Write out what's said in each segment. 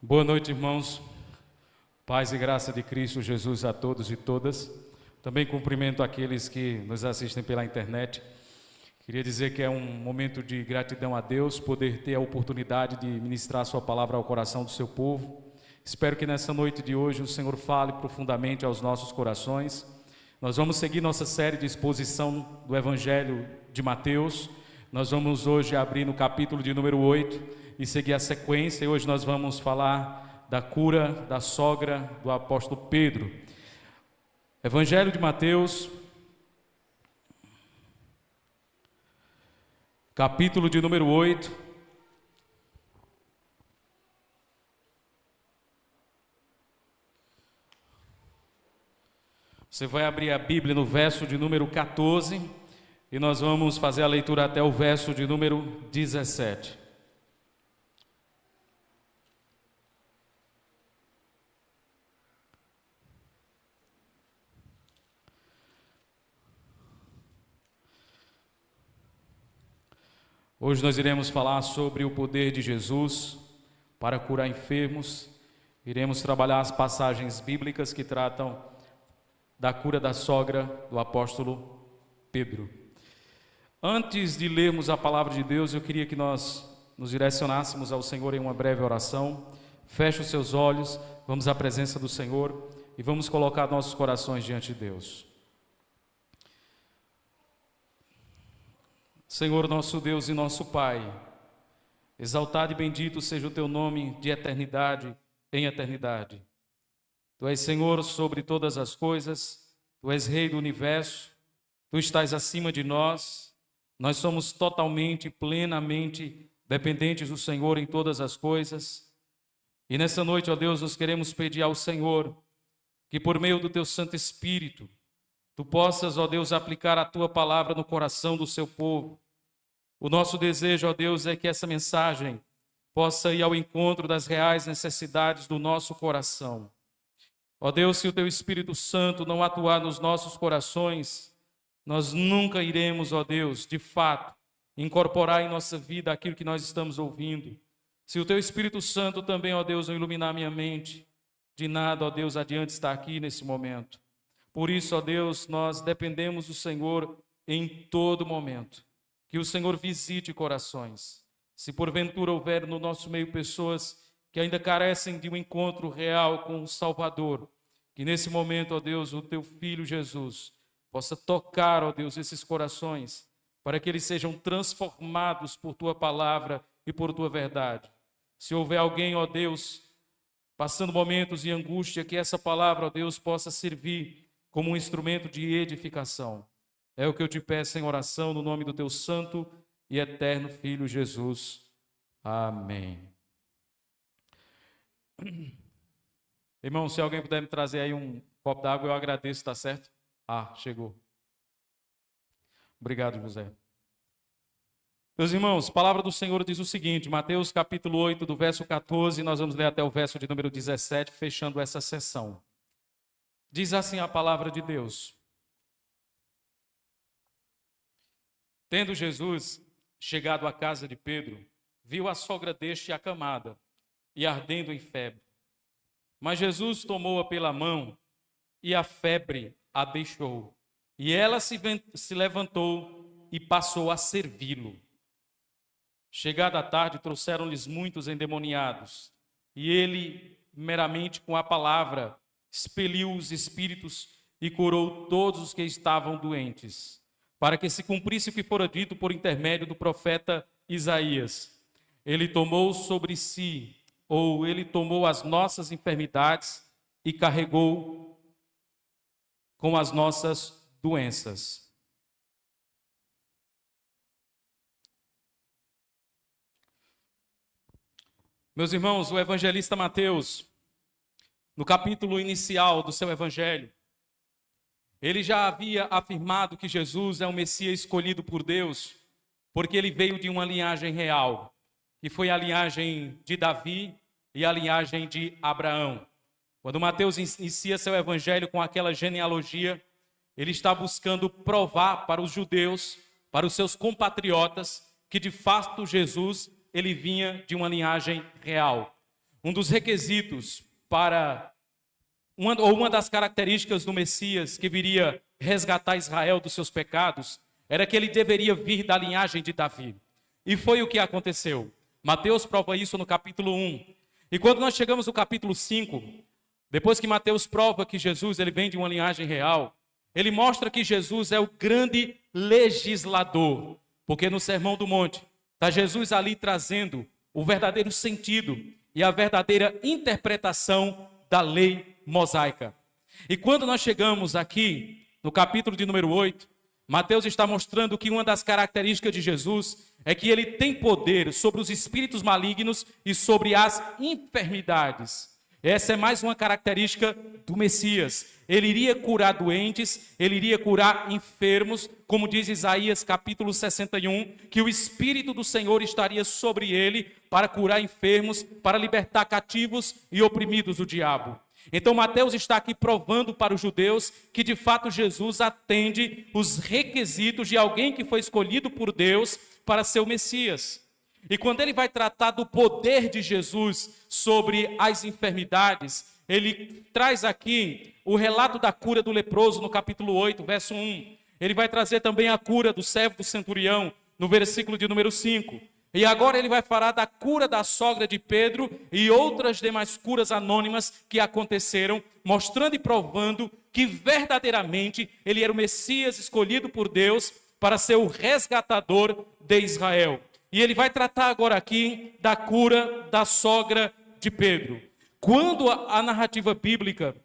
Boa noite, irmãos. Paz e graça de Cristo Jesus a todos e todas. Também cumprimento aqueles que nos assistem pela internet. Queria dizer que é um momento de gratidão a Deus, poder ter a oportunidade de ministrar a sua palavra ao coração do seu povo. Espero que nessa noite de hoje o Senhor fale profundamente aos nossos corações. Nós vamos seguir nossa série de exposição do Evangelho de Mateus. Nós vamos hoje abrir no capítulo de número 8 e seguir a sequência. E hoje nós vamos falar da cura da sogra do apóstolo Pedro. Evangelho de Mateus, capítulo de número 8. Você vai abrir a Bíblia no verso de número 14 e nós vamos fazer a leitura até o verso de número 17. Hoje nós iremos falar sobre o poder de Jesus para curar enfermos. Iremos trabalhar as passagens bíblicas que tratam da cura da sogra do apóstolo Pedro. Antes de lermos a palavra de Deus, eu queria que nós nos direcionássemos ao Senhor em uma breve oração. Feche os seus olhos, vamos à presença do Senhor e vamos colocar nossos corações diante de Deus. Senhor, nosso Deus e nosso Pai, exaltado e bendito seja o Teu nome de eternidade em eternidade. Tu és Senhor sobre todas as coisas, Tu és Rei do universo, Tu estás acima de nós, nós somos totalmente, plenamente dependentes do Senhor em todas as coisas. E nessa noite, ó Deus, nós queremos pedir ao Senhor que por meio do Teu Santo Espírito, Tu possas, ó Deus, aplicar a Tua palavra no coração do Seu povo. O nosso desejo, ó Deus, é que essa mensagem possa ir ao encontro das reais necessidades do nosso coração. Ó Deus, se o Teu Espírito Santo não atuar nos nossos corações, nós nunca iremos, ó Deus, de fato, incorporar em nossa vida aquilo que nós estamos ouvindo. Se o Teu Espírito Santo também, ó Deus, não iluminar minha mente, de nada, ó Deus, adianta estar aqui nesse momento. Por isso, ó Deus, nós dependemos do Senhor em todo momento. Que o Senhor visite corações. Se porventura houver no nosso meio pessoas que ainda carecem de um encontro real com o Salvador, que nesse momento, ó Deus, o Teu Filho Jesus possa tocar, ó Deus, esses corações, para que eles sejam transformados por Tua palavra e por Tua verdade. Se houver alguém, ó Deus, passando momentos de angústia, que essa palavra, ó Deus, possa servir como um instrumento de edificação. É o que eu te peço em oração, no nome do Teu santo e eterno Filho Jesus. Amém. Irmão, se alguém puder me trazer aí um copo d'água, eu agradeço, tá certo? Ah, chegou. Obrigado, José. Meus irmãos, a palavra do Senhor diz o seguinte, Mateus capítulo 8, do verso 14, nós vamos ler até o verso de número 17, fechando essa sessão. Diz assim a palavra de Deus: Tendo Jesus chegado à casa de Pedro, viu a sogra deste acamada e ardendo em febre. Mas Jesus tomou-a pela mão e a febre a deixou. E ela se levantou e passou a servi-lo. Chegada a tarde, trouxeram-lhes muitos endemoniados. E ele, meramente com a palavra, expeliu os espíritos e curou todos os que estavam doentes, para que se cumprisse o que fora dito por intermédio do profeta Isaías. Ele tomou sobre si, ou ele tomou as nossas enfermidades e carregou com as nossas doenças. Meus irmãos, o evangelista Mateus, no capítulo inicial do seu evangelho, ele já havia afirmado que Jesus é o Messias escolhido por Deus, porque ele veio de uma linhagem real, que foi a linhagem de Davi e a linhagem de Abraão. Quando Mateus inicia seu evangelho com aquela genealogia, ele está buscando provar para os judeus, para os seus compatriotas, que de fato Jesus, ele vinha de uma linhagem real. um dos requisitos para uma das características do Messias que viria resgatar Israel dos seus pecados era que ele deveria vir da linhagem de Davi. E foi o que aconteceu. Mateus prova isso no capítulo 1. E quando nós chegamos no capítulo 5, depois que Mateus prova que Jesus ele vem de uma linhagem real, ele mostra que Jesus é o grande legislador. Porque no Sermão do Monte, está Jesus ali trazendo o verdadeiro sentido e a verdadeira interpretação da lei mosaica. E quando nós chegamos aqui, no capítulo de número 8, Mateus está mostrando que uma das características de Jesus é que ele tem poder sobre os espíritos malignos e sobre as enfermidades. Essa é mais uma característica do Messias. Ele iria curar doentes, ele iria curar enfermos, como diz Isaías capítulo 61, que o Espírito do Senhor estaria sobre ele para curar enfermos, para libertar cativos e oprimidos do diabo. Então Mateus está aqui provando para os judeus que de fato Jesus atende os requisitos de alguém que foi escolhido por Deus para ser o Messias. E quando ele vai tratar do poder de Jesus sobre as enfermidades, ele traz aqui o relato da cura do leproso no capítulo 8, verso 1. Ele vai trazer também a cura do servo do centurião no versículo de número 5. E agora ele vai falar da cura da sogra de Pedro e outras demais curas anônimas que aconteceram, mostrando e provando que verdadeiramente ele era o Messias escolhido por Deus para ser o resgatador de Israel. E ele vai tratar agora aqui da cura da sogra de Pedro. Quando a narrativa bíblica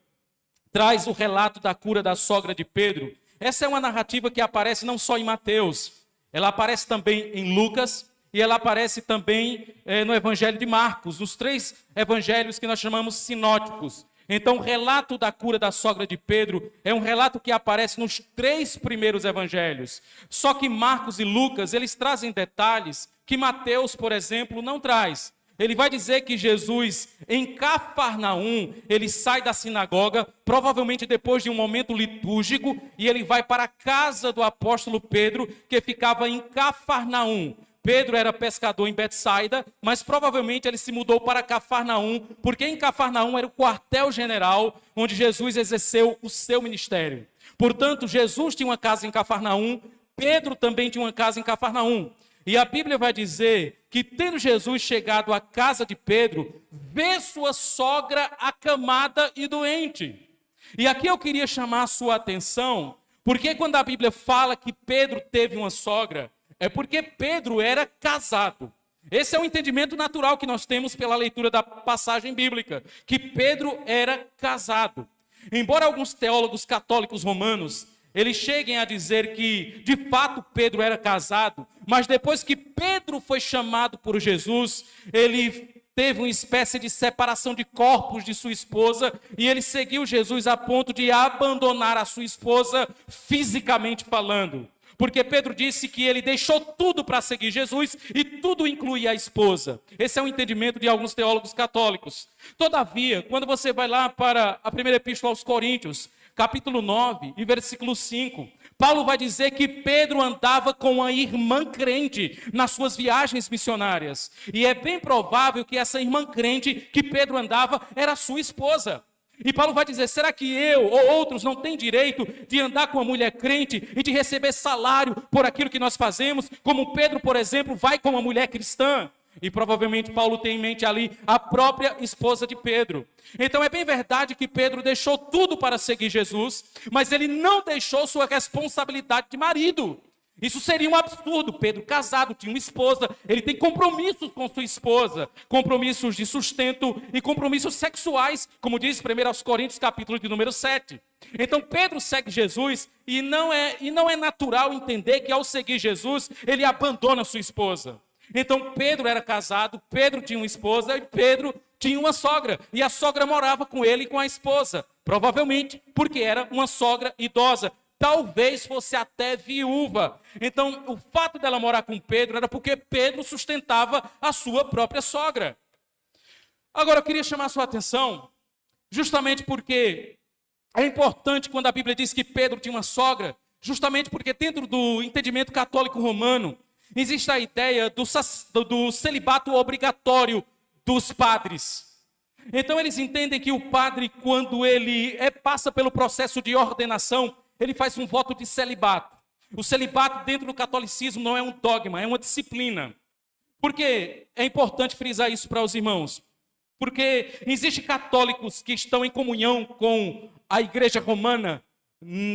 traz o relato da cura da sogra de Pedro, essa é uma narrativa que aparece não só em Mateus, ela aparece também em Lucas, e ela aparece também no Evangelho de Marcos, nos 3 evangelhos que nós chamamos sinóticos. Então, o relato da cura da sogra de Pedro é um relato que aparece nos 3 primeiros evangelhos. Só que Marcos e Lucas, eles trazem detalhes que Mateus, por exemplo, não traz. Ele vai dizer que Jesus, em Cafarnaum, ele sai da sinagoga, provavelmente depois de um momento litúrgico, e ele vai para a casa do apóstolo Pedro, que ficava em Cafarnaum. Pedro era pescador em Betsaida, mas provavelmente ele se mudou para Cafarnaum, porque em Cafarnaum era o quartel-general onde Jesus exerceu o seu ministério. Portanto, Jesus tinha uma casa em Cafarnaum, Pedro também tinha uma casa em Cafarnaum. E a Bíblia vai dizer que, tendo Jesus chegado à casa de Pedro, vê sua sogra acamada e doente. E aqui eu queria chamar a sua atenção, porque quando a Bíblia fala que Pedro teve uma sogra, é porque Pedro era casado. Esse é o entendimento natural que nós temos pela leitura da passagem bíblica, que Pedro era casado. Embora alguns teólogos católicos romanos, eles cheguem a dizer que, de fato, Pedro era casado, mas depois que Pedro foi chamado por Jesus, ele teve uma espécie de separação de corpos de sua esposa, e ele seguiu Jesus a ponto de abandonar a sua esposa, fisicamente falando. Porque Pedro disse que ele deixou tudo para seguir Jesus e tudo incluía a esposa. Esse é o entendimento de alguns teólogos católicos. Todavia, quando você vai lá para a primeira epístola aos Coríntios, capítulo 9 e versículo 5, Paulo vai dizer que Pedro andava com uma irmã crente nas suas viagens missionárias. E é bem provável que essa irmã crente que Pedro andava era sua esposa. E Paulo vai dizer, será que eu ou outros não têm direito de andar com uma mulher crente e de receber salário por aquilo que nós fazemos? Como Pedro, por exemplo, vai com uma mulher cristã. E provavelmente Paulo tem em mente ali a própria esposa de Pedro. Então é bem verdade que Pedro deixou tudo para seguir Jesus, mas ele não deixou sua responsabilidade de marido. Isso seria um absurdo. Pedro, casado, tinha uma esposa, ele tem compromissos com sua esposa, compromissos de sustento e compromissos sexuais, como diz 1 Coríntios, capítulo de número 7. Então Pedro segue Jesus e não é natural entender que ao seguir Jesus, ele abandona sua esposa. Então Pedro era casado, Pedro tinha uma esposa e Pedro tinha uma sogra. E a sogra morava com ele e com a esposa, provavelmente porque era uma sogra idosa. Talvez fosse até viúva. Então, o fato dela morar com Pedro era porque Pedro sustentava a sua própria sogra. Agora, eu queria chamar a sua atenção, justamente porque é importante quando a Bíblia diz que Pedro tinha uma sogra, justamente porque dentro do entendimento católico romano, existe a ideia do celibato obrigatório dos padres. Então eles entendem que o padre, quando ele passa pelo processo de ordenação, ele faz um voto de celibato. O celibato dentro do catolicismo não é um dogma, é uma disciplina. Por que é importante frisar isso para os irmãos? Porque existem católicos que estão em comunhão com a Igreja Romana,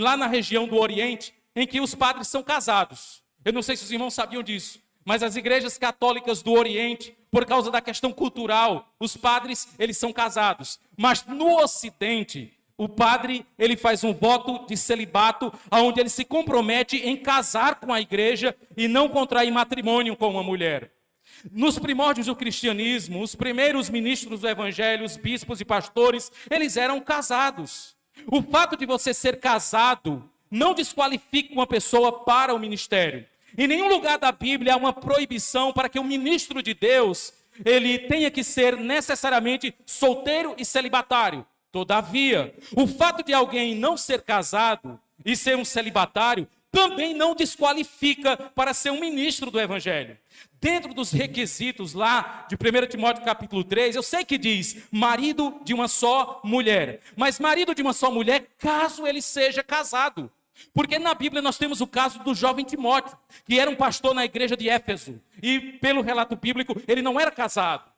lá na região do Oriente, em que os padres são casados. Eu não sei se os irmãos sabiam disso, mas as igrejas católicas do Oriente, por causa da questão cultural, os padres, eles são casados. Mas no Ocidente, o padre, ele faz um voto de celibato, onde ele se compromete em casar com a igreja e não contrair matrimônio com uma mulher. Nos primórdios do cristianismo, os primeiros ministros do evangelho, os bispos e pastores, eles eram casados. O fato de você ser casado não desqualifica uma pessoa para o ministério. Em nenhum lugar da Bíblia há uma proibição para que o ministro de Deus, ele tenha que ser necessariamente solteiro e celibatário. Todavia, o fato de alguém não ser casado e ser um celibatário também não desqualifica para ser um ministro do evangelho. Dentro dos requisitos lá de 1 Timóteo capítulo 3, eu sei que diz marido de uma só mulher, mas marido de uma só mulher caso ele seja casado. Porque na Bíblia nós temos o caso do jovem Timóteo, que era um pastor na igreja de Éfeso, e pelo relato bíblico ele não era casado.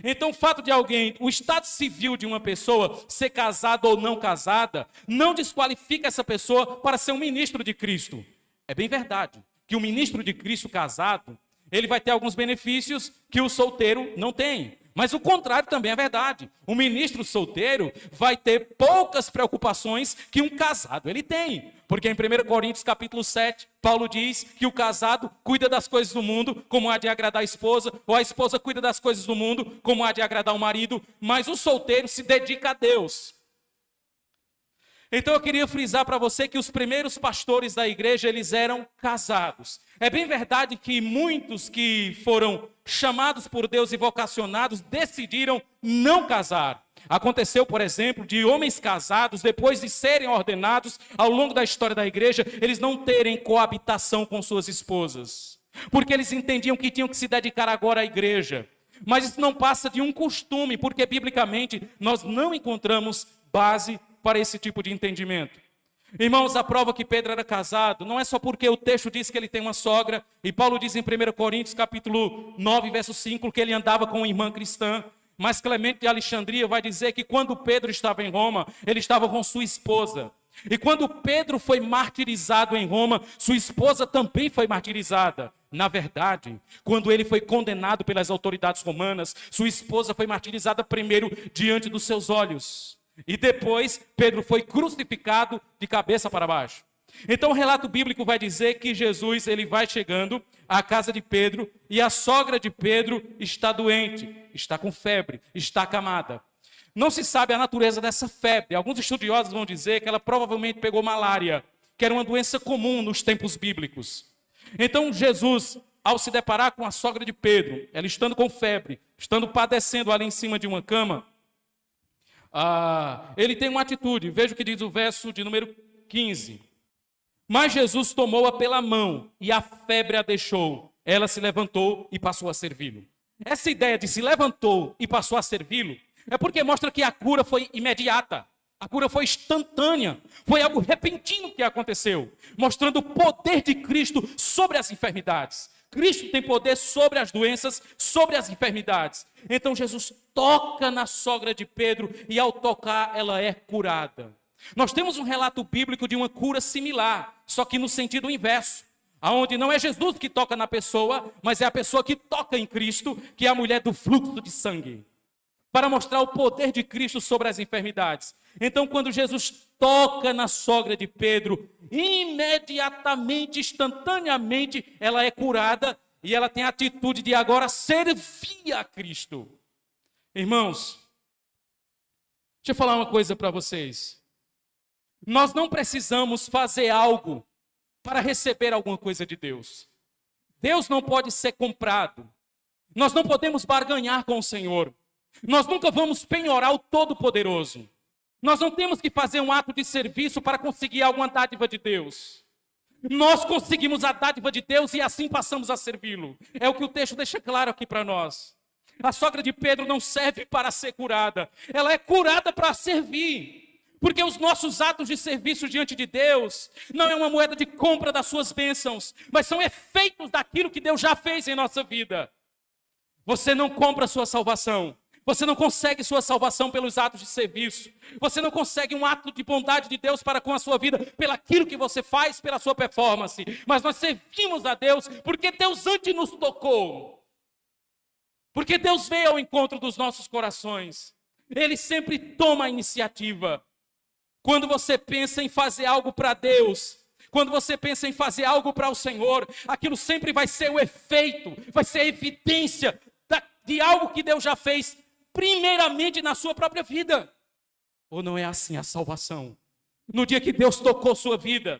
Então o fato de alguém, o estado civil de uma pessoa ser casada ou não casada, não desqualifica essa pessoa para ser um ministro de Cristo. É bem verdade que o ministro de Cristo casado, ele vai ter alguns benefícios que o solteiro não tem. Mas o contrário também é verdade. O ministro solteiro vai ter poucas preocupações que um casado ele tem. Porque em 1 Coríntios capítulo 7, Paulo diz que o casado cuida das coisas do mundo como há de agradar a esposa, ou a esposa cuida das coisas do mundo como há de agradar o marido, mas o solteiro se dedica a Deus. Então eu queria frisar para você que os primeiros pastores da igreja, eles eram casados. É bem verdade que muitos que foram chamados por Deus e vocacionados decidiram não casar. Aconteceu, por exemplo, de homens casados, depois de serem ordenados, ao longo da história da igreja, eles não terem coabitação com suas esposas. Porque eles entendiam que tinham que se dedicar agora à igreja. Mas isso não passa de um costume, porque biblicamente nós não encontramos base para esse tipo de entendimento. Irmãos, a prova que Pedro era casado não é só porque o texto diz que ele tem uma sogra, e Paulo diz em 1 Coríntios capítulo 9, verso 5, que ele andava com uma irmã cristã, mas Clemente de Alexandria vai dizer que quando Pedro estava em Roma, ele estava com sua esposa. E quando Pedro foi martirizado em Roma, sua esposa também foi martirizada. Na verdade, quando ele foi condenado pelas autoridades romanas, sua esposa foi martirizada primeiro diante dos seus olhos. E depois, Pedro foi crucificado de cabeça para baixo. Então o relato bíblico vai dizer que Jesus, ele vai chegando à casa de Pedro e a sogra de Pedro está doente, está com febre, está acamada. Não se sabe a natureza dessa febre. Alguns estudiosos vão dizer que ela provavelmente pegou malária, que era uma doença comum nos tempos bíblicos. Então Jesus, ao se deparar com a sogra de Pedro, ela estando com febre, estando padecendo ali em cima de uma cama, ele tem uma atitude. Veja o que diz o verso de número 15. Mas Jesus tomou-a pela mão e a febre a deixou. Ela se levantou e passou a servi-lo. Essa ideia de se levantou e passou a servi-lo é porque mostra que a cura foi imediata. A cura foi instantânea. Foi algo repentino que aconteceu, mostrando o poder de Cristo sobre as enfermidades. Cristo tem poder sobre as doenças, sobre as enfermidades. Então Jesus toca na sogra de Pedro e ao tocar ela é curada. Nós temos um relato bíblico de uma cura similar, só que no sentido inverso, onde não é Jesus que toca na pessoa, mas é a pessoa que toca em Cristo, que é a mulher do fluxo de sangue, para mostrar o poder de Cristo sobre as enfermidades. Então, quando Jesus toca na sogra de Pedro, imediatamente, instantaneamente, ela é curada e ela tem a atitude de agora servir a Cristo. Irmãos, deixa eu falar uma coisa para vocês. Nós não precisamos fazer algo para receber alguma coisa de Deus. Deus não pode ser comprado. Nós não podemos barganhar com o Senhor. Nós nunca vamos penhorar o Todo-Poderoso. Nós não temos que fazer um ato de serviço para conseguir alguma dádiva de Deus. Nós conseguimos a dádiva de Deus e assim passamos a servi-lo. É o que o texto deixa claro aqui para nós. A sogra de Pedro não serve para ser curada, ela é curada para servir. Porque os nossos atos de serviço diante de Deus não é uma moeda de compra das suas bênçãos, mas são efeitos daquilo que Deus já fez em nossa vida. Você não compra a sua salvação. Você não consegue sua salvação pelos atos de serviço. Você não consegue um ato de bondade de Deus para com a sua vida pelaquilo que você faz, pela sua performance. Mas nós servimos a Deus porque Deus antes nos tocou. Porque Deus veio ao encontro dos nossos corações. Ele sempre toma a iniciativa. Quando você pensa em fazer algo para Deus, quando você pensa em fazer algo para o Senhor, aquilo sempre vai ser o efeito, vai ser a evidência de algo que Deus já fez, primeiramente na sua própria vida. Ou não é assim a salvação? No dia que Deus tocou sua vida,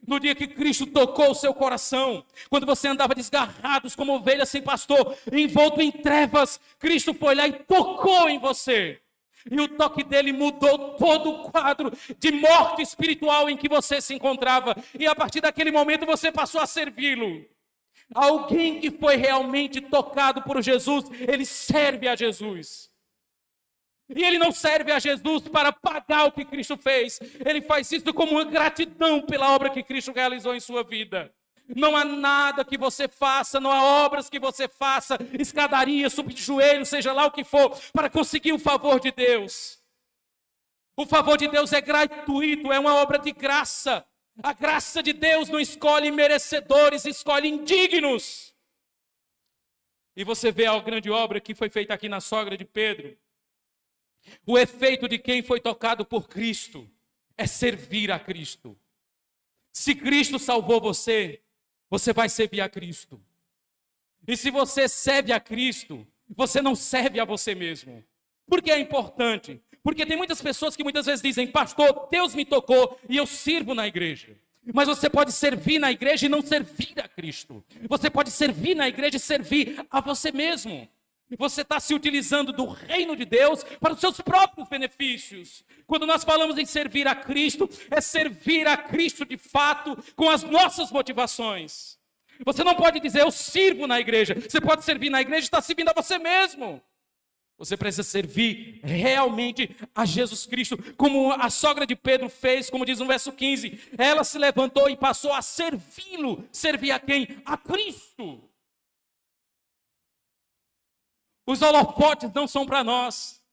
no dia que Cristo tocou o seu coração, quando você andava desgarrados como ovelhas sem pastor, envolto em trevas, Cristo foi lá e tocou em você. E o toque dele mudou todo o quadro de morte espiritual em que você se encontrava. E a partir daquele momento você passou a servi-lo. Alguém que foi realmente tocado por Jesus, ele serve a Jesus. E ele não serve a Jesus para pagar o que Cristo fez. Ele faz isso como uma gratidão pela obra que Cristo realizou em sua vida. Não há nada que você faça, não há obras que você faça, escadaria, subir de joelho, seja lá o que for, para conseguir o favor de Deus. O favor de Deus é gratuito, é uma obra de graça. A graça de Deus não escolhe merecedores, escolhe indignos. E você vê a grande obra que foi feita aqui na sogra de Pedro. O efeito de quem foi tocado por Cristo é servir a Cristo. Se Cristo salvou você, você vai servir a Cristo. E se você serve a Cristo, você não serve a você mesmo. Por que é importante? Porque tem muitas pessoas que muitas vezes dizem: pastor, Deus me tocou e eu sirvo na igreja. Mas você pode servir na igreja e não servir a Cristo. Você pode servir na igreja e servir a você mesmo. Você está se utilizando do reino de Deus para os seus próprios benefícios. Quando nós falamos em servir a Cristo, é servir a Cristo de fato com as nossas motivações. Você não pode dizer: eu sirvo na igreja. Você pode servir na igreja e estar servindo a você mesmo. Você precisa servir realmente a Jesus Cristo, como a sogra de Pedro fez, como diz no verso 15. Ela se levantou e passou a servi-lo. Servir a quem? A Cristo. Os holofotes não são para nós.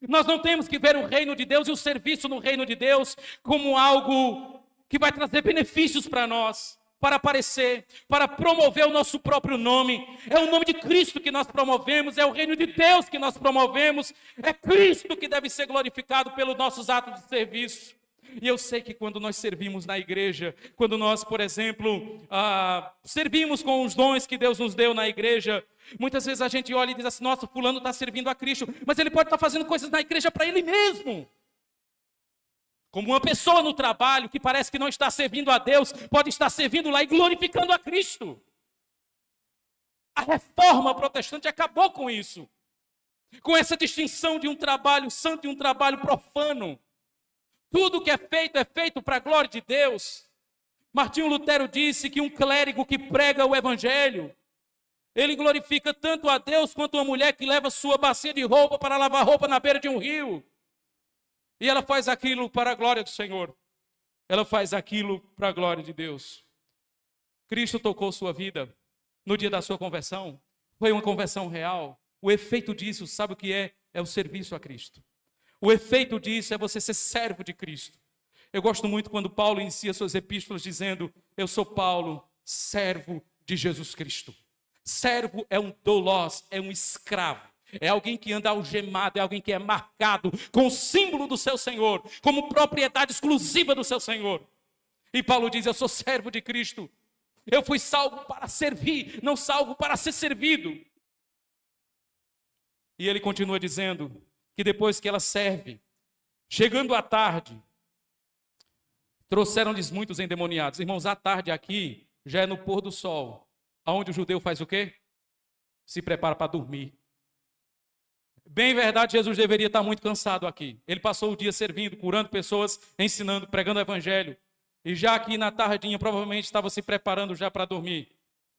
Nós não temos que ver o reino de Deus e o serviço no reino de Deus como algo que vai trazer benefícios para nós, para aparecer, para promover o nosso próprio nome. É o nome de Cristo que nós promovemos, é o reino de Deus que nós promovemos. É Cristo que deve ser glorificado pelos nossos atos de serviço. E eu sei que quando nós servimos na igreja, quando nós, por exemplo, servimos com os dons que Deus nos deu na igreja, muitas vezes a gente olha e diz assim: nossa, fulano está servindo a Cristo, mas ele pode estar fazendo coisas na igreja para ele mesmo. Como uma pessoa no trabalho que parece que não está servindo a Deus, pode estar servindo lá e glorificando a Cristo. A reforma protestante acabou com isso, com essa distinção de um trabalho santo e um trabalho profano. Tudo que é feito para a glória de Deus. Martinho Lutero disse que um clérigo que prega o evangelho, ele glorifica tanto a Deus quanto uma mulher que leva sua bacia de roupa para lavar roupa na beira de um rio. E ela faz aquilo para a glória do Senhor. Ela faz aquilo para a glória de Deus. Cristo tocou sua vida no dia da sua conversão. Foi uma conversão real. O efeito disso, sabe o que é? É o serviço a Cristo. O efeito disso é você ser servo de Cristo. Eu gosto muito quando Paulo inicia suas epístolas dizendo: eu sou Paulo, servo de Jesus Cristo. Servo é um doulos, é um escravo. É alguém que anda algemado, é alguém que é marcado com o símbolo do seu Senhor, como propriedade exclusiva do seu Senhor. E Paulo diz: eu sou servo de Cristo. Eu fui salvo para servir, não salvo para ser servido. E ele continua dizendo que depois que ela serve, chegando à tarde, trouxeram-lhes muitos endemoniados. Irmãos, à tarde aqui já é no pôr do sol, aonde o judeu faz o quê? Se prepara para dormir. Bem verdade, Jesus deveria estar muito cansado aqui. Ele passou o dia servindo, curando pessoas, ensinando, pregando o evangelho. E já aqui na tardinha, provavelmente estava se preparando já para dormir.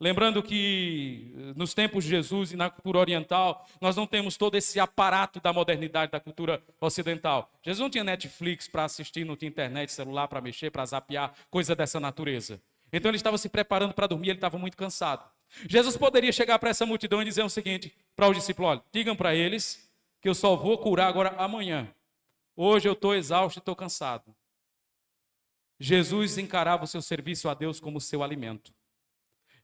Lembrando que nos tempos de Jesus e na cultura oriental, nós não temos todo esse aparato da modernidade da cultura ocidental. Jesus não tinha Netflix para assistir, não tinha internet, celular para mexer, para zapear, coisa dessa natureza. Então ele estava se preparando para dormir, ele estava muito cansado. Jesus poderia chegar para essa multidão e dizer o seguinte para os discípulos: olha, digam para eles que eu só vou curar agora amanhã. Hoje eu estou exausto e estou cansado. Jesus encarava o seu serviço a Deus como seu alimento.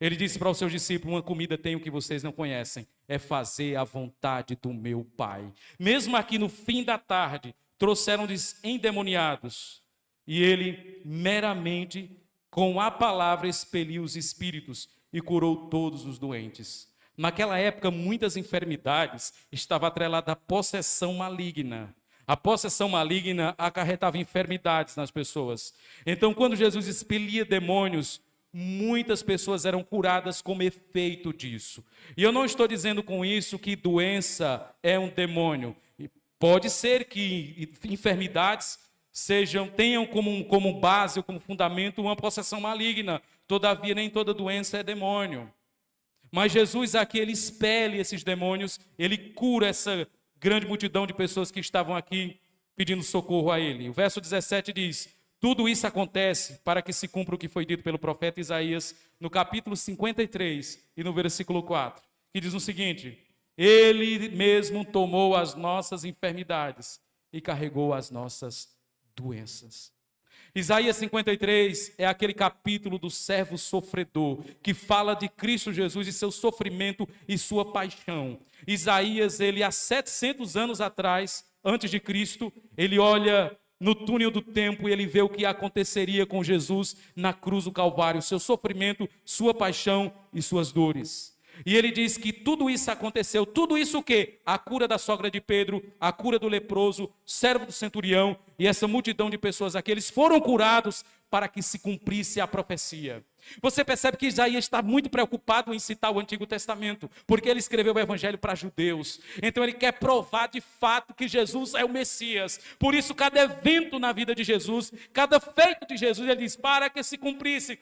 Ele disse para os seus discípulos: uma comida tenho que vocês não conhecem, é fazer a vontade do meu Pai. Mesmo aqui no fim da tarde, trouxeram-lhes endemoniados, e ele meramente, com a palavra, expeliu os espíritos e curou todos os doentes. Naquela época, muitas enfermidades estavam atreladas à possessão maligna. A possessão maligna acarretava enfermidades nas pessoas. Então, quando Jesus expelia demônios, muitas pessoas eram curadas como efeito disso. E eu não estou dizendo com isso que doença é um demônio. Pode ser que enfermidades tenham como base ou como fundamento uma possessão maligna. Todavia, nem toda doença é demônio. Mas Jesus aqui, ele expele esses demônios, ele cura essa grande multidão de pessoas que estavam aqui pedindo socorro a ele. O verso 17 diz: tudo isso acontece para que se cumpra o que foi dito pelo profeta Isaías no capítulo 53 e no versículo 4, que diz o seguinte: ele mesmo tomou as nossas enfermidades e carregou as nossas doenças. Isaías 53 é aquele capítulo do servo sofredor, que fala de Cristo Jesus e seu sofrimento e sua paixão. Isaías, ele há 700 anos atrás, antes de Cristo, ele olha no túnel do tempo e ele vê o que aconteceria com Jesus na cruz do Calvário, seu sofrimento, sua paixão e suas dores. E ele diz que tudo isso aconteceu. Tudo isso o quê? A cura da sogra de Pedro, a cura do leproso, servo do centurião e essa multidão de pessoas aqui, eles foram curados para que se cumprisse a profecia. Você percebe que Isaías está muito preocupado em citar o Antigo Testamento, porque ele escreveu o Evangelho para judeus. Então ele quer provar de fato que Jesus é o Messias. Por isso, cada evento na vida de Jesus, cada feito de Jesus, ele diz: para que se cumprisse,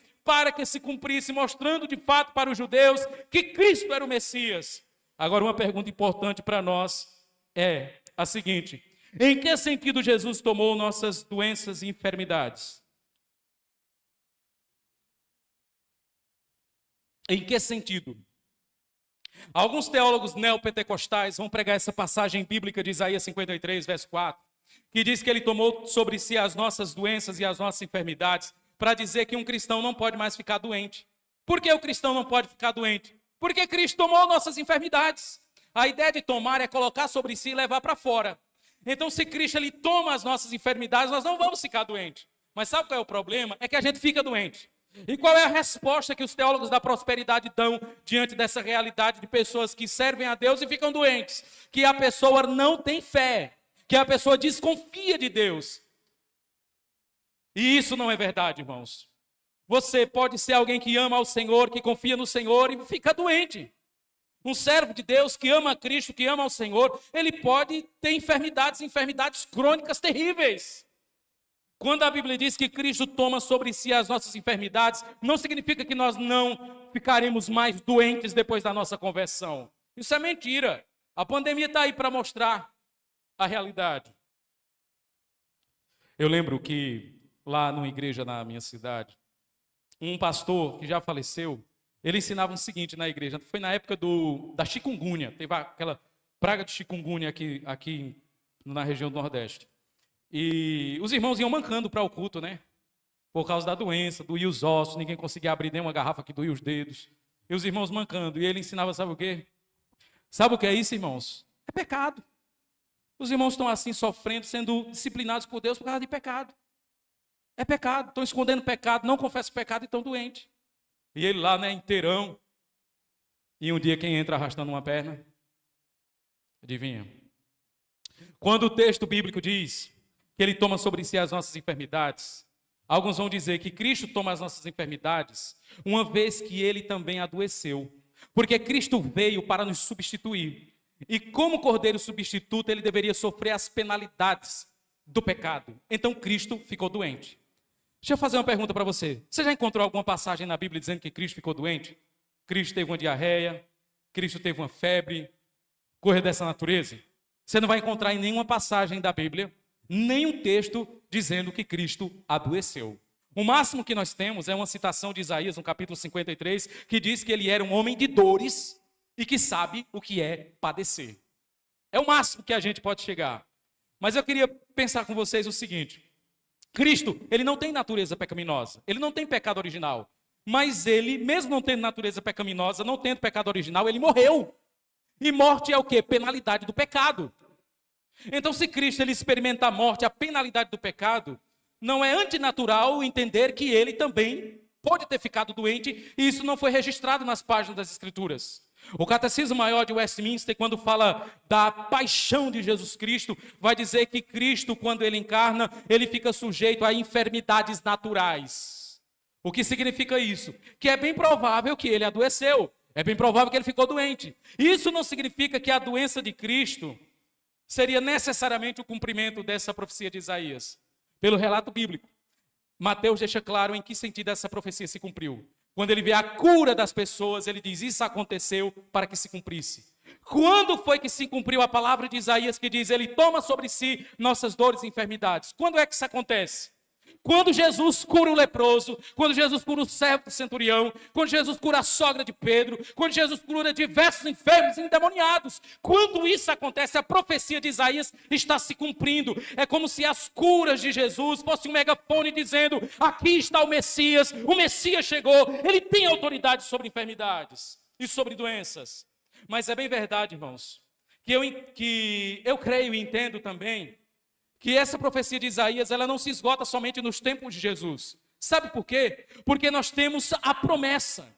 mostrando de fato para os judeus que Cristo era o Messias. Agora, uma pergunta importante para nós é a seguinte: em que sentido Jesus tomou nossas doenças e enfermidades? Em que sentido? Alguns teólogos neopentecostais vão pregar essa passagem bíblica de Isaías 53, verso 4, que diz que ele tomou sobre si as nossas doenças e as nossas enfermidades, para dizer que um cristão não pode mais ficar doente. Por que o cristão não pode ficar doente? Porque Cristo tomou nossas enfermidades. A ideia de tomar é colocar sobre si e levar para fora. Então, se Cristo ele toma as nossas enfermidades, nós não vamos ficar doentes. Mas sabe qual é o problema? É que a gente fica doente. E qual é a resposta que os teólogos da prosperidade dão diante dessa realidade de pessoas que servem a Deus e ficam doentes? Que a pessoa não tem fé, que a pessoa desconfia de Deus. E isso não é verdade, irmãos. Você pode ser alguém que ama ao Senhor, que confia no Senhor e fica doente. Um servo de Deus que ama a Cristo, que ama ao Senhor, ele pode ter enfermidades crônicas terríveis. Quando a Bíblia diz que Cristo toma sobre si as nossas enfermidades, não significa que nós não ficaremos mais doentes depois da nossa conversão. Isso é mentira. A pandemia está aí para mostrar a realidade. Eu lembro que lá numa igreja na minha cidade, um pastor que já faleceu, ele ensinava o seguinte na igreja. Foi na época da chikungunya, teve aquela praga de chikungunya aqui na região do Nordeste. E os irmãos iam mancando para o culto, né? Por causa da doença, doía os ossos, ninguém conseguia abrir nem uma garrafa que doía os dedos. E os irmãos mancando. E ele ensinava, sabe o quê? Sabe o que é isso, irmãos? É pecado. Os irmãos estão assim sofrendo, sendo disciplinados por Deus por causa de pecado. É pecado. Estão escondendo pecado, não confessam pecado e estão doentes. E ele lá, né, inteirão. E um dia quem entra arrastando uma perna? Adivinha? Quando o texto bíblico diz que ele toma sobre si as nossas enfermidades, alguns vão dizer que Cristo toma as nossas enfermidades, uma vez que ele também adoeceu. Porque Cristo veio para nos substituir. E como cordeiro substituto, ele deveria sofrer as penalidades do pecado. Então Cristo ficou doente. Deixa eu fazer uma pergunta para você. Você já encontrou alguma passagem na Bíblia dizendo que Cristo ficou doente? Cristo teve uma diarreia, Cristo teve uma febre, coisa dessa natureza. Você não vai encontrar em nenhuma passagem da Bíblia, nenhum texto dizendo que Cristo adoeceu. O máximo que nós temos é uma citação de Isaías, no capítulo 53, que diz que ele era um homem de dores e que sabe o que é padecer. É o máximo que a gente pode chegar. Mas eu queria pensar com vocês o seguinte: Cristo, ele não tem natureza pecaminosa, ele não tem pecado original, mas ele, mesmo não tendo natureza pecaminosa, não tendo pecado original, ele morreu. E morte é o quê? Penalidade do pecado. Então, se Cristo ele experimenta a morte, a penalidade do pecado, não é antinatural entender que ele também pode ter ficado doente, e isso não foi registrado nas páginas das Escrituras. O Catecismo Maior de Westminster, quando fala da paixão de Jesus Cristo, vai dizer que Cristo, quando ele encarna, ele fica sujeito a enfermidades naturais. O que significa isso? Que é bem provável que ele adoeceu, é bem provável que ele ficou doente. Isso não significa que a doença de Cristo seria necessariamente o cumprimento dessa profecia de Isaías. Pelo relato bíblico, Mateus deixa claro em que sentido essa profecia se cumpriu. Quando ele vê a cura das pessoas, ele diz: isso aconteceu para que se cumprisse. Quando foi que se cumpriu a palavra de Isaías que diz: ele toma sobre si nossas dores e enfermidades? Quando é que isso acontece? Quando Jesus cura o leproso, quando Jesus cura o servo do centurião, quando Jesus cura a sogra de Pedro, quando Jesus cura diversos enfermos e endemoniados. Quando isso acontece, a profecia de Isaías está se cumprindo. É como se as curas de Jesus fossem um megafone dizendo: aqui está o Messias chegou, ele tem autoridade sobre enfermidades e sobre doenças. Mas é bem verdade, irmãos, que eu creio e entendo também que essa profecia de Isaías, ela não se esgota somente nos tempos de Jesus. Sabe por quê? Porque nós temos a promessa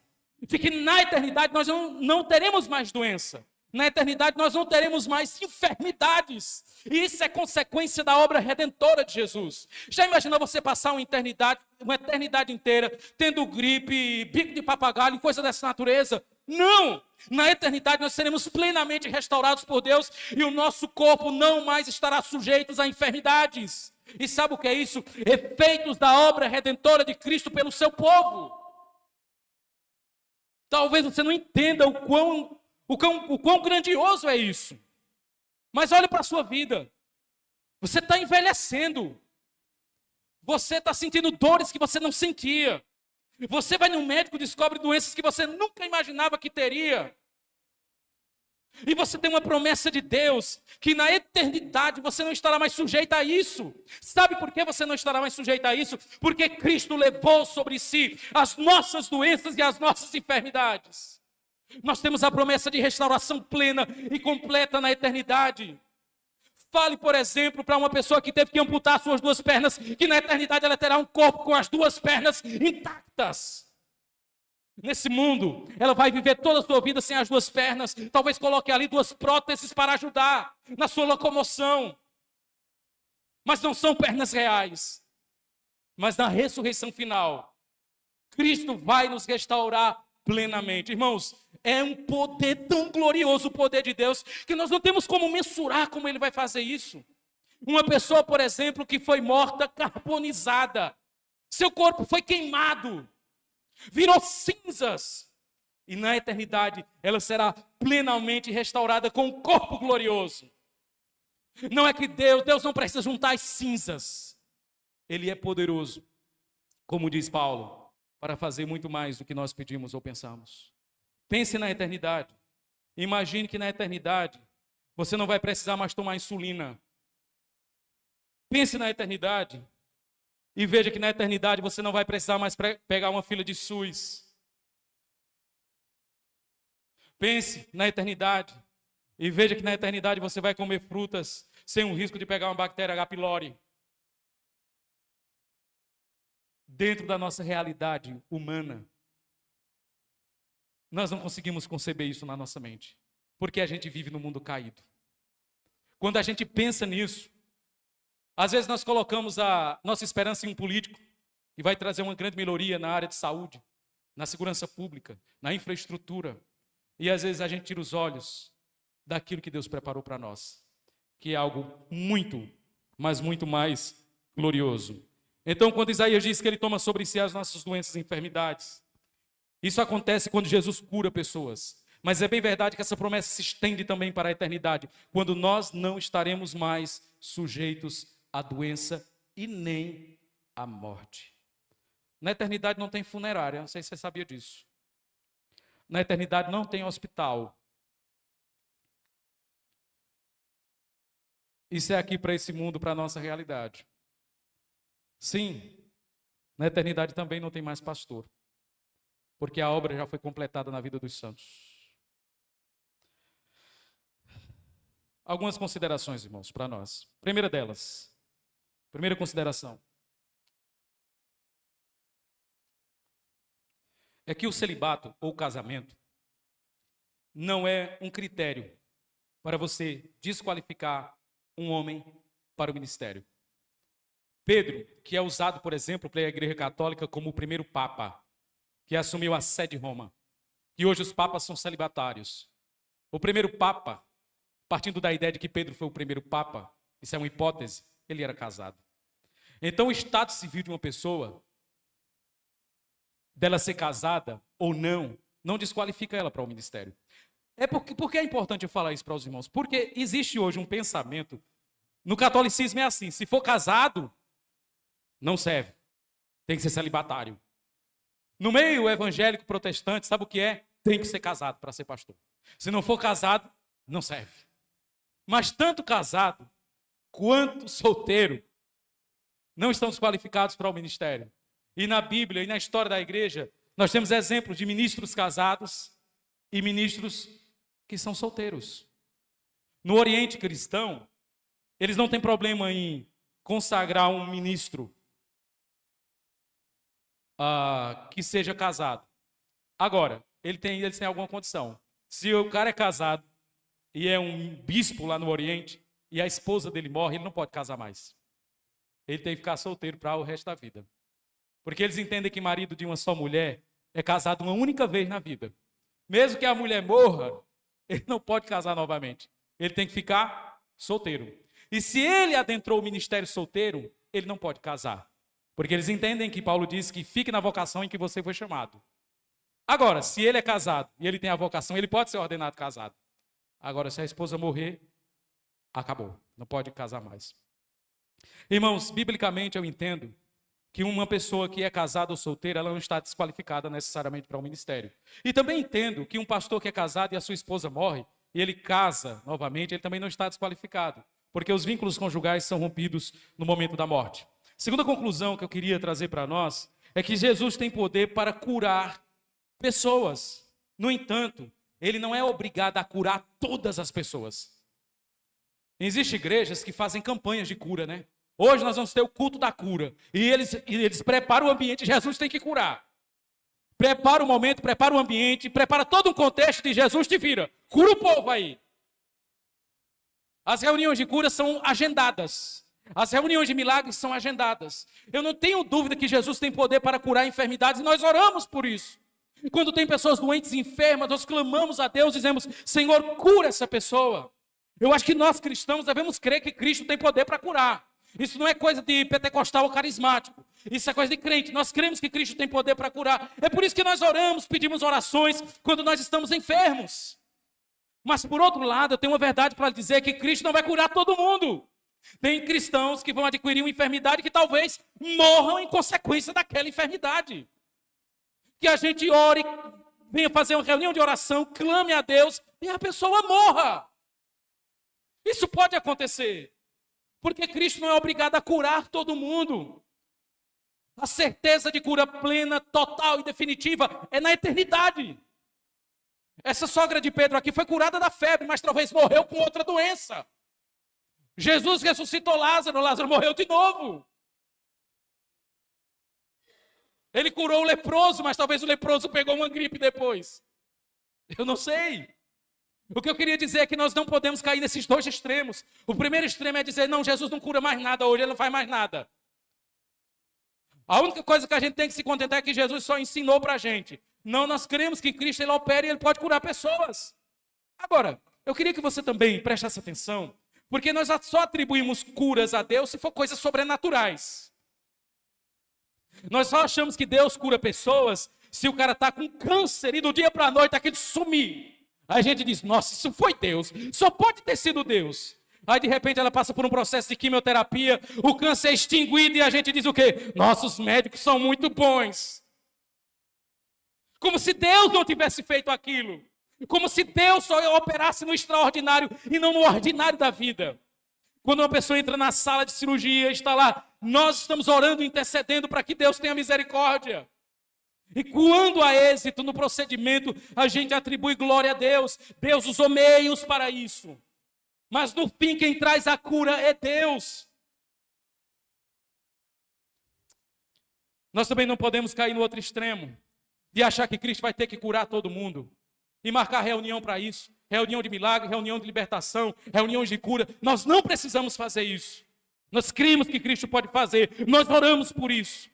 de que na eternidade nós não teremos mais doença. Na eternidade nós não teremos mais enfermidades. E isso é consequência da obra redentora de Jesus. Já imaginou você passar uma eternidade inteira tendo gripe, bico de papagaio e coisa dessa natureza? Não! Na eternidade nós seremos plenamente restaurados por Deus e o nosso corpo não mais estará sujeito a enfermidades. E sabe o que é isso? Efeitos da obra redentora de Cristo pelo seu povo. Talvez você não entenda o quão grandioso é isso. Mas olhe para a sua vida. Você está envelhecendo. Você está sentindo dores que você não sentia. Você vai no médico e descobre doenças que você nunca imaginava que teria. E você tem uma promessa de Deus, que na eternidade você não estará mais sujeito a isso. Sabe por que você não estará mais sujeito a isso? Porque Cristo levou sobre si as nossas doenças e as nossas enfermidades. Nós temos a promessa de restauração plena e completa na eternidade. Fale, por exemplo, para uma pessoa que teve que amputar suas duas pernas, que na eternidade ela terá um corpo com as duas pernas intactas. Nesse mundo, ela vai viver toda a sua vida sem as duas pernas. Talvez coloque ali duas próteses para ajudar na sua locomoção. Mas não são pernas reais. Mas na ressurreição final, Cristo vai nos restaurar plenamente. Irmãos, é um poder tão glorioso, o poder de Deus, que nós não temos como mensurar como Ele vai fazer isso. Uma pessoa, por exemplo, que foi morta carbonizada. Seu corpo foi queimado. Virou cinzas. E na eternidade, ela será plenamente restaurada com um corpo glorioso. Não é que Deus não precisa juntar as cinzas. Ele é poderoso, como diz Paulo, para fazer muito mais do que nós pedimos ou pensamos. Pense na eternidade. Imagine que na eternidade você não vai precisar mais tomar insulina. Pense na eternidade e veja que na eternidade você não vai precisar mais pegar uma fila de SUS. Pense na eternidade e veja que na eternidade você vai comer frutas sem o risco de pegar uma bactéria H. pylori. Dentro da nossa realidade humana, nós não conseguimos conceber isso na nossa mente, porque a gente vive no mundo caído. Quando a gente pensa nisso, às vezes nós colocamos a nossa esperança em um político que vai trazer uma grande melhoria na área de saúde, na segurança pública, na infraestrutura, e às vezes a gente tira os olhos daquilo que Deus preparou para nós, que é algo muito, mas muito mais glorioso. Então, quando Isaías diz que ele toma sobre si as nossas doenças e enfermidades, Isso acontece quando Jesus cura pessoas. Mas é bem verdade que essa promessa se estende também para a eternidade, quando nós não estaremos mais sujeitos à doença e nem à morte. Na eternidade não tem funerária, não sei se você sabia disso. Na eternidade não tem hospital. Isso é aqui para esse mundo, para a nossa realidade. Sim, na eternidade também não tem mais pastor, porque a obra já foi completada na vida dos santos. Algumas considerações, irmãos, para nós. Primeira delas, primeira consideração, é que o celibato ou casamento não é um critério para você desqualificar um homem para o ministério. Pedro, que é usado, por exemplo, pela Igreja Católica como o primeiro Papa, que assumiu a sé de Roma, e hoje os papas são celibatários. O primeiro Papa, partindo da ideia de que Pedro foi o primeiro Papa, isso é uma hipótese, ele era casado. Então o estado civil de uma pessoa, dela ser casada ou não desqualifica ela para o ministério. Por que é importante eu falar isso para os irmãos? Porque existe hoje um pensamento, no catolicismo é assim, se for casado, não serve, tem que ser celibatário. No meio evangélico protestante, sabe o que é? Tem que ser casado para ser pastor. Se não for casado, não serve. Mas tanto casado quanto solteiro não estão desqualificados para o ministério. E na Bíblia e na história da igreja, nós temos exemplos de ministros casados e ministros que são solteiros. No Oriente cristão, eles não têm problema em consagrar um ministro que seja casado. Agora, eles têm alguma condição. Se o cara é casado e é um bispo lá no Oriente e a esposa dele morre, ele não pode casar mais. Ele tem que ficar solteiro para o resto da vida. Porque eles entendem que marido de uma só mulher é casado uma única vez na vida. Mesmo que a mulher morra, ele não pode casar novamente. Ele tem que ficar solteiro. E se ele adentrou o ministério solteiro, ele não pode casar. Porque eles entendem que Paulo diz que fique na vocação em que você foi chamado. Agora, se ele é casado e ele tem a vocação, ele pode ser ordenado casado. Agora, se a esposa morrer, acabou. Não pode casar mais. Irmãos, biblicamente eu entendo que uma pessoa que é casada ou solteira, ela não está desqualificada necessariamente para o ministério. E também entendo que um pastor que é casado e a sua esposa morre, e ele casa novamente, ele também não está desqualificado, porque os vínculos conjugais são rompidos no momento da morte. Segunda conclusão que eu queria trazer para nós, é que Jesus tem poder para curar pessoas. No entanto, ele não é obrigado a curar todas as pessoas. Existem igrejas que fazem campanhas de cura, né? Hoje nós vamos ter o culto da cura. E eles preparam o ambiente, Jesus tem que curar. Prepara o momento, prepara o ambiente, prepara todo um contexto de Jesus te vira. Cura o povo aí. As reuniões de cura são agendadas. As reuniões de milagres são agendadas. Eu não tenho dúvida que Jesus tem poder para curar enfermidades e nós oramos por isso. Quando tem pessoas doentes e enfermas, nós clamamos a Deus, dizemos, Senhor, cura essa pessoa. Eu acho que nós cristãos devemos crer que Cristo tem poder para curar. Isso não é coisa de pentecostal ou carismático. Isso é coisa de crente. Nós cremos que Cristo tem poder para curar. É por isso que nós oramos, pedimos orações quando nós estamos enfermos. Mas por outro lado, eu tenho uma verdade para dizer que Cristo não vai curar todo mundo. Tem cristãos que vão adquirir uma enfermidade que talvez morram em consequência daquela enfermidade. Que a gente ore, venha fazer uma reunião de oração, clame a Deus e a pessoa morra. Isso pode acontecer. Porque Cristo não é obrigado a curar todo mundo. A certeza de cura plena, total e definitiva é na eternidade. Essa sogra de Pedro aqui foi curada da febre, mas talvez morreu com outra doença. Jesus ressuscitou Lázaro, Lázaro morreu de novo. Ele curou o leproso, mas talvez o leproso pegou uma gripe depois. Eu não sei. O que eu queria dizer é que nós não podemos cair nesses dois extremos. O primeiro extremo é dizer, não, Jesus não cura mais nada hoje, ele não faz mais nada. A única coisa que a gente tem que se contentar é que Jesus só ensinou para a gente. Não, nós cremos que Cristo ele opera e ele pode curar pessoas. Agora, eu queria que você também prestasse atenção, porque nós só atribuímos curas a Deus se for coisas sobrenaturais. Nós só achamos que Deus cura pessoas Se o cara está com câncer e do dia para a noite aquele sumir, aí a gente diz, nossa, isso foi Deus, só pode ter sido Deus. Aí de repente ela passa por um processo de quimioterapia, o câncer é extinguido e a gente diz o quê? Nossos médicos são muito bons. Como se Deus não tivesse feito aquilo. Como se Deus só operasse no extraordinário e não no ordinário da vida. Quando uma pessoa entra na sala de cirurgia, está lá, nós estamos orando, intercedendo para que Deus tenha misericórdia. E quando há êxito no procedimento, a gente atribui glória a Deus. Deus usou meios para isso. Mas no fim, quem traz a cura é Deus. Nós também não podemos cair no outro extremo, de achar que Cristo vai ter que curar todo mundo. E marcar reunião para isso. Reunião de milagre, reunião de libertação, reuniões de cura. Nós não precisamos fazer isso. Nós cremos que Cristo pode fazer. Nós oramos por isso.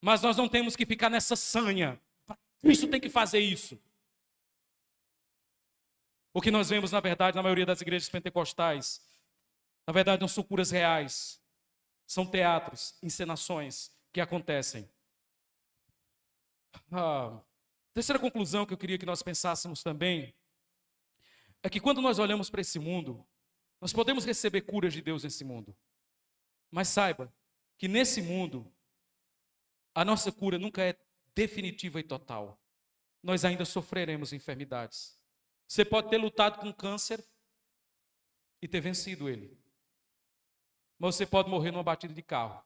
Mas nós não temos que ficar nessa sanha. Cristo tem que fazer isso. O que nós vemos, na verdade, na maioria das igrejas pentecostais, na verdade, não são curas reais. São teatros, encenações que acontecem. Terceira conclusão que eu queria que nós pensássemos também é que quando nós olhamos para esse mundo, nós podemos receber curas de Deus nesse mundo. Mas saiba que nesse mundo, a nossa cura nunca é definitiva e total. Nós ainda sofreremos enfermidades. Você pode ter lutado com câncer e ter vencido ele. Mas você pode morrer numa batida de carro.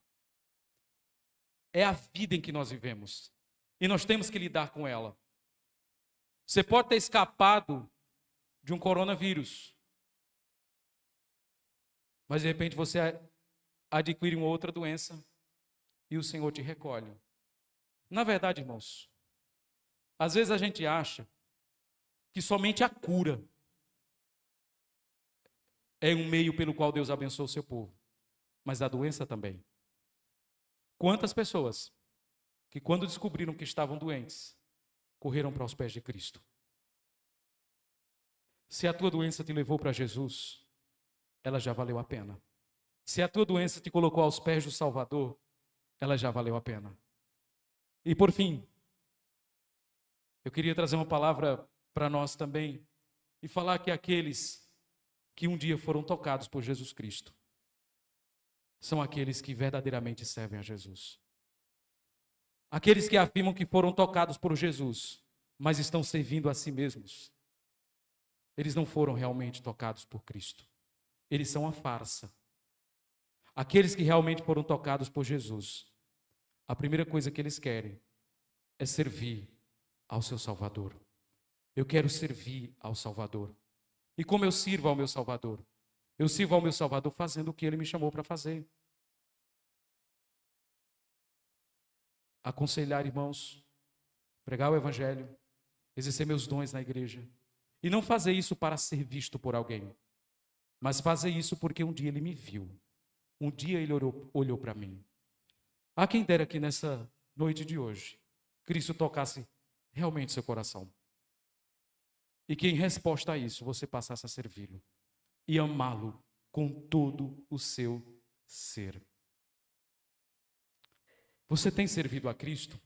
É a vida em que nós vivemos. E nós temos que lidar com ela. Você pode ter escapado de um coronavírus. Mas de repente você adquire uma outra doença e o Senhor te recolhe. Na verdade, irmãos, às vezes a gente acha que somente a cura é um meio pelo qual Deus abençoa o seu povo. Mas a doença também. Quantas pessoas que quando descobriram que estavam doentes, correram para os pés de Cristo. Se a tua doença te levou para Jesus, ela já valeu a pena. Se a tua doença te colocou aos pés do Salvador, ela já valeu a pena. E por fim, eu queria trazer uma palavra para nós também e falar que aqueles que um dia foram tocados por Jesus Cristo são aqueles que verdadeiramente servem a Jesus. Aqueles que afirmam que foram tocados por Jesus, mas estão servindo a si mesmos, eles não foram realmente tocados por Cristo. Eles são a farsa. Aqueles que realmente foram tocados por Jesus, a primeira coisa que eles querem é servir ao seu Salvador. Eu quero servir ao Salvador. E como eu sirvo ao meu Salvador? Eu sirvo ao meu Salvador fazendo o que Ele me chamou para fazer. Aconselhar irmãos, pregar o Evangelho, exercer meus dons na igreja. E não fazer isso para ser visto por alguém, mas fazer isso porque um dia Ele me viu. Um dia Ele olhou para mim. Há quem dera que nessa noite de hoje, Cristo tocasse realmente seu coração. E que em resposta a isso, você passasse a servi-lo e amá-lo com todo o seu ser. Você tem servido a Cristo?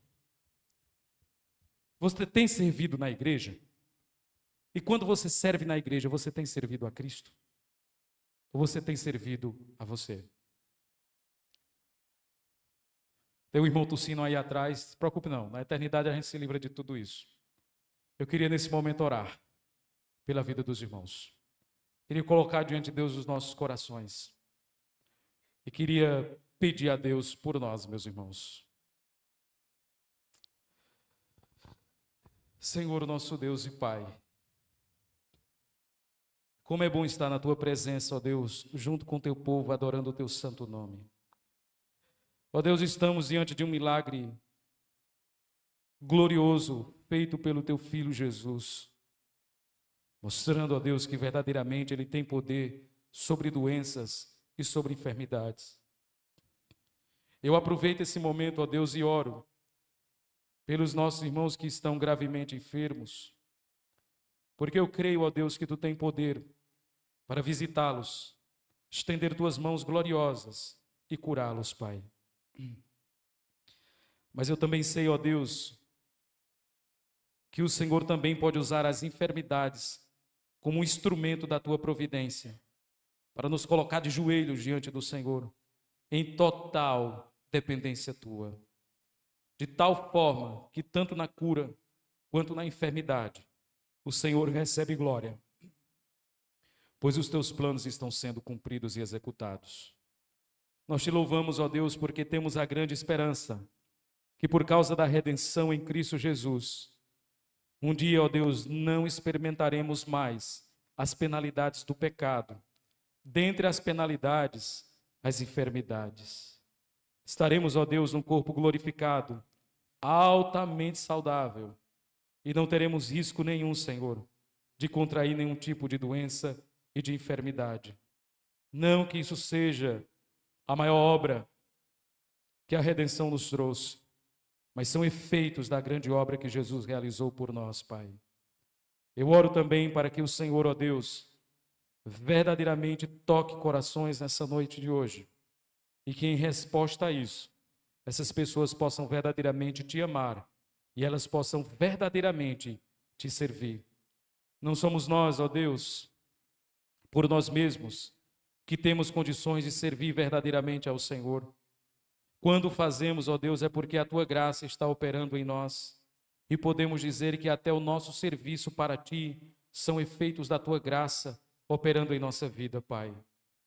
Você tem servido na igreja? E quando você serve na igreja, você tem servido a Cristo? Ou você tem servido a você? Tem um irmão tossindo aí atrás, não se preocupe não, na eternidade a gente se livra de tudo isso. Eu queria nesse momento orar pela vida dos irmãos. Queria colocar diante de Deus os nossos corações. E queria pedir a Deus por nós, meus irmãos. Senhor, nosso Deus e Pai, como é bom estar na Tua presença, ó Deus, junto com o Teu povo, adorando o Teu santo nome. Ó Deus, estamos diante de um milagre glorioso, feito pelo Teu Filho Jesus, mostrando a Deus que verdadeiramente Ele tem poder sobre doenças e sobre enfermidades. Eu aproveito esse momento, ó Deus, e oro pelos nossos irmãos que estão gravemente enfermos, porque eu creio, ó Deus, que Tu tens poder para visitá-los, estender Tuas mãos gloriosas e curá-los, Pai. Mas eu também sei, ó Deus, que o Senhor também pode usar as enfermidades como um instrumento da tua providência, para nos colocar de joelhos diante do Senhor, em total dependência tua. De tal forma que tanto na cura quanto na enfermidade, o Senhor recebe glória, pois os teus planos estão sendo cumpridos e executados. Nós te louvamos, ó Deus, porque temos a grande esperança que por causa da redenção em Cristo Jesus, um dia, ó Deus, não experimentaremos mais as penalidades do pecado. Dentre as penalidades, as enfermidades. Estaremos, ó Deus, num corpo glorificado, altamente saudável, e não teremos risco nenhum, Senhor, de contrair nenhum tipo de doença e de enfermidade. Não que isso seja a maior obra que a redenção nos trouxe, mas são efeitos da grande obra que Jesus realizou por nós, Pai. Eu oro também para que o Senhor, ó Deus, verdadeiramente toque corações nessa noite de hoje, e que em resposta a isso, essas pessoas possam verdadeiramente te amar, e elas possam verdadeiramente te servir. Não somos nós, ó Deus, por nós mesmos, que temos condições de servir verdadeiramente ao Senhor. Quando fazemos, ó Deus, é porque a tua graça está operando em nós, e podemos dizer que até o nosso serviço para ti são efeitos da tua graça operando em nossa vida, Pai.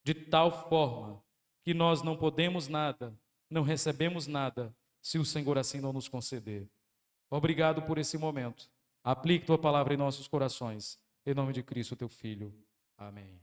De tal forma que nós não podemos nada, não recebemos nada, se o Senhor assim não nos conceder. Obrigado por esse momento. Aplique tua palavra em nossos corações. Em nome de Cristo, teu Filho. Amém.